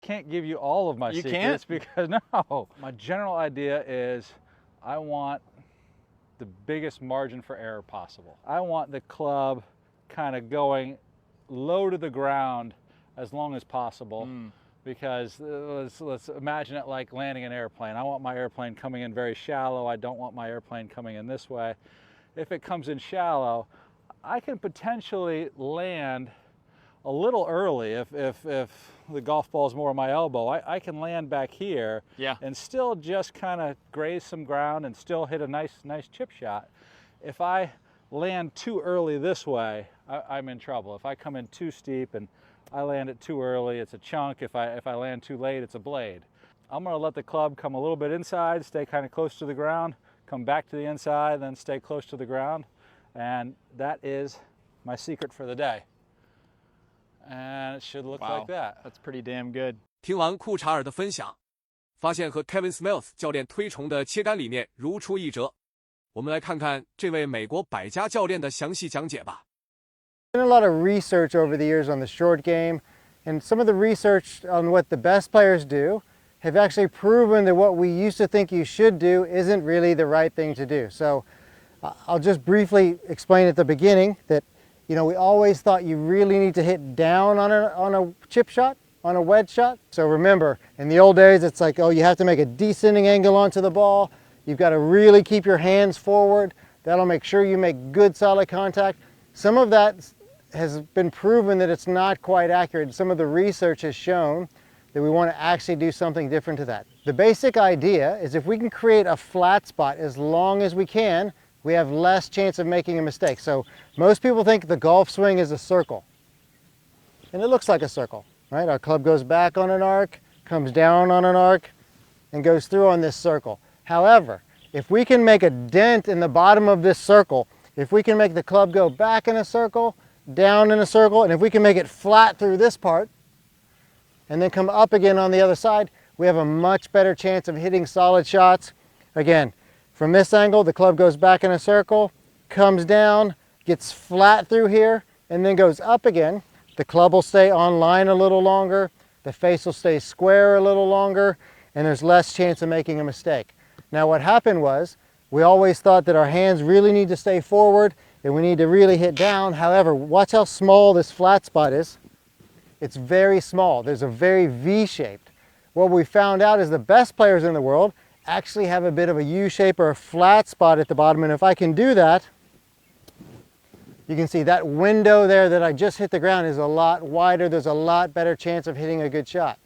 can't give you all of my secrets because no. My general idea is I want the biggest margin for error possible. I want the club kind of going low to the ground as long as possible. Because let's imagine it like landing an airplane. I want my airplane coming in very shallow. I don't want my airplane coming in this way. If it comes in shallow, I can potentially land a little early. If the golf ball is more on my elbow, I can land back here and still just kind of graze some ground and still hit a nice chip shot. If I land too early this way, I'm in trouble. If I come in too steep and I land it too early, it's a chunk. If I land too late, it's a blade. I'm gonna let the club come a little bit inside, stay kind of close to the ground, come back to the inside, then stay close to the ground. And that is my secret for the day. And it should look like that. That's pretty damn good. 听完库查尔的分享，发现和 Kevin Smith 教练推崇的切杆理念如出一辙。我们来看看这位美国百家教练的详细讲解吧。There's been a lot of research over the years on the short game, and some of the research on what the best players do have actually proven that what we used to think you should do isn't really the right thing to do. So I'll just briefly explain at the beginning that, you know, we always thought you really need to hit down on a chip shot, on a wedge shot. So remember, in the old days, it's like, oh, you have to make a descending angle onto the ball. You've got to really keep your hands forward. That'll make sure you make good solid contact. Some of that has been proven that it's not quite accurate. Some of the research has shown that we want to actually do something different to that. The basic idea is if we can create a flat spot as long as we can, we have less chance of making a mistake. So most people think the golf swing is a circle. And it looks like a circle, right? Our club goes back on an arc, comes down on an arc, and goes through on this circle. However, if we can make a dent in the bottom of this circle, if we can make the club go back in a circle, down in a circle, and if we can make it flat through this part, and then come up again on the other side, we have a much better chance of hitting solid shots. Again, from this angle, the club goes back in a circle, comes down, gets flat through here, and then goes up again. The club will stay on line a little longer, the face will stay square a little longer, and there's less chance of making a mistake. Now what happened was, we always thought that our hands really need to stay forward and we need to really hit down. However, watch how small this flat spot is. It's very small. There's a very V-shaped. What we found out is the best players in the world actually have a bit of a U-shape or a flat spot at the bottom. And if I can do that, you can see that window there that I just hit the ground is a lot wider. There's a lot better chance of hitting a good shot.